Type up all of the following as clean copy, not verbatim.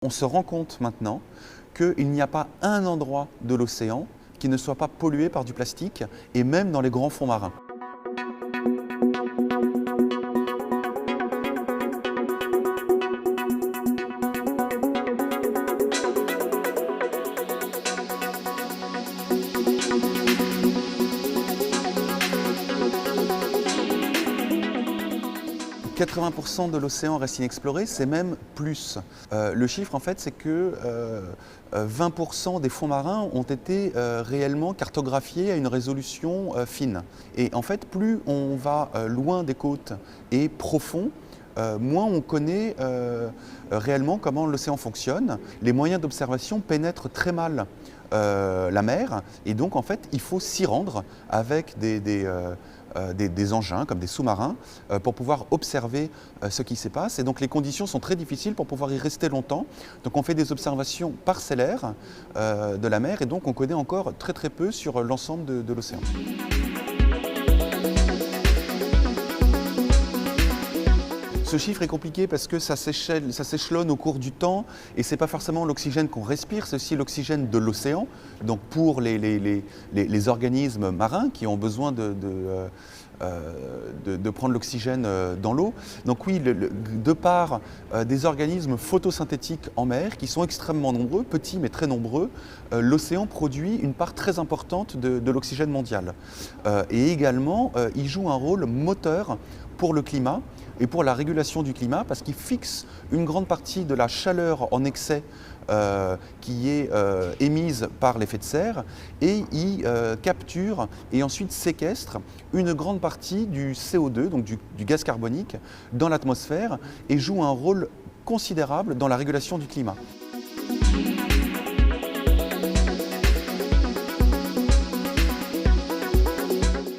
On se rend compte maintenant qu'il n'y a pas un endroit de l'océan qui ne soit pas pollué par du plastique, et même dans les grands fonds marins. 80% de l'océan reste inexploré, c'est même plus. Le chiffre, en fait, c'est que 20% des fonds marins ont été réellement cartographiés à une résolution fine. Et en fait, plus on va loin des côtes et profond, moins on connaît réellement comment l'océan fonctionne. Les moyens d'observation pénètrent très mal la mer, et donc en fait il faut s'y rendre avec des engins comme des sous-marins pour pouvoir observer ce qui s'y passe. Et donc les conditions sont très difficiles pour pouvoir y rester longtemps. Donc on fait des observations parcellaires de la mer, et donc on connaît encore très peu sur l'ensemble de l'océan. Ce chiffre est compliqué parce que ça s'échelonne au cours du temps, et ce n'est pas forcément l'oxygène qu'on respire, c'est aussi l'oxygène de l'océan. Donc pour les organismes marins qui ont besoin de prendre l'oxygène dans l'eau. Donc oui, de par des organismes photosynthétiques en mer qui sont extrêmement nombreux, petits mais très nombreux, l'océan produit une part très importante de l'oxygène mondial. Et également, il joue un rôle moteur pour le climat et pour la régulation du climat, parce qu'il fixe une grande partie de la chaleur en excès qui est émise par l'effet de serre, et il capture et ensuite séquestre une grande partie du CO2, donc du gaz carbonique, dans l'atmosphère, et joue un rôle considérable dans la régulation du climat.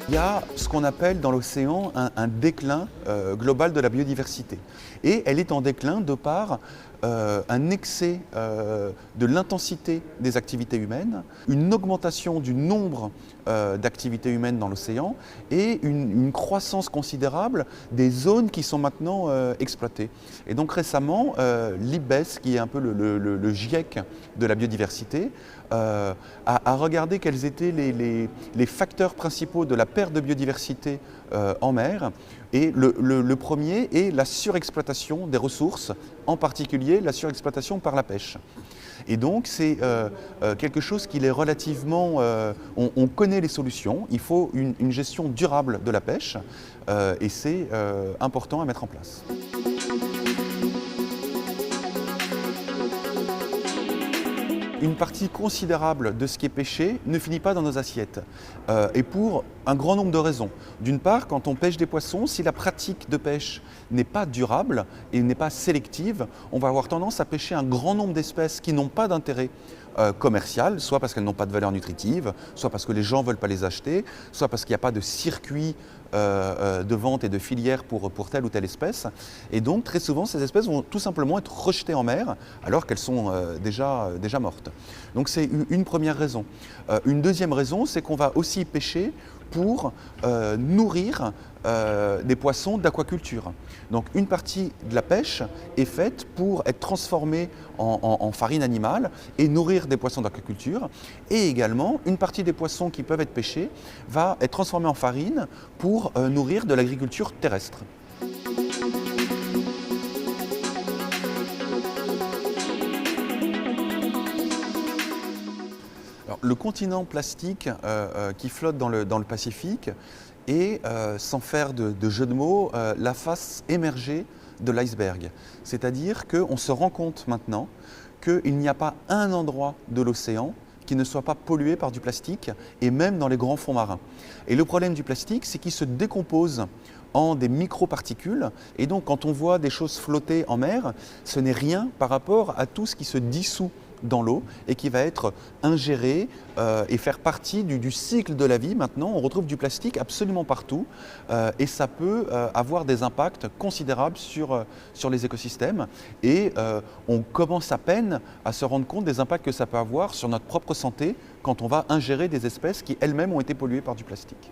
Il y a ce qu'on appelle dans l'océan un déclin global de la biodiversité. Et elle est en déclin de par un excès de l'intensité des activités humaines, une augmentation du nombre d'activités humaines dans l'océan, et une croissance considérable des zones qui sont maintenant exploitées. Et donc récemment, l'IPBES, qui est un peu le GIEC de la biodiversité, a regardé quels étaient les facteurs principaux de la perte de biodiversité en mer. Et le premier est la surexploitation des ressources, en particulier la surexploitation par la pêche. Et donc c'est quelque chose qui est relativement... on connaît les solutions, il faut une gestion durable de la pêche, et c'est important à mettre en place. Une partie considérable de ce qui est pêché ne finit pas dans nos assiettes, et pour un grand nombre de raisons. D'une part, quand on pêche des poissons, si la pratique de pêche n'est pas durable et n'est pas sélective, on va avoir tendance à pêcher un grand nombre d'espèces qui n'ont pas d'intérêt commercial, soit parce qu'elles n'ont pas de valeur nutritive, soit parce que les gens ne veulent pas les acheter, soit parce qu'il n'y a pas de circuit de vente et de filière pour telle ou telle espèce. Et donc très souvent ces espèces vont tout simplement être rejetées en mer alors qu'elles sont déjà mortes. Donc c'est une première raison. Une deuxième raison, c'est qu'on va aussi pêcher pour nourrir des poissons d'aquaculture. Donc une partie de la pêche est faite pour être transformée en farine animale et nourrir des poissons d'aquaculture. Et également, une partie des poissons qui peuvent être pêchés va être transformée en farine pour nourrir de l'agriculture terrestre. Alors, le continent plastique qui flotte dans le Pacifique est, sans faire de jeu de mots, la face émergée de l'iceberg. C'est-à-dire qu'on se rend compte maintenant qu'il n'y a pas un endroit de l'océan qui ne soit pas pollué par du plastique, et même dans les grands fonds marins. Et le problème du plastique, c'est qu'il se décompose en des microparticules, et donc quand on voit des choses flotter en mer, ce n'est rien par rapport à tout ce qui se dissout dans l'eau et qui va être ingéré et faire partie du cycle de la vie. Maintenant, on retrouve du plastique absolument partout, et ça peut avoir des impacts considérables sur les écosystèmes, et on commence à peine à se rendre compte des impacts que ça peut avoir sur notre propre santé quand on va ingérer des espèces qui elles-mêmes ont été polluées par du plastique.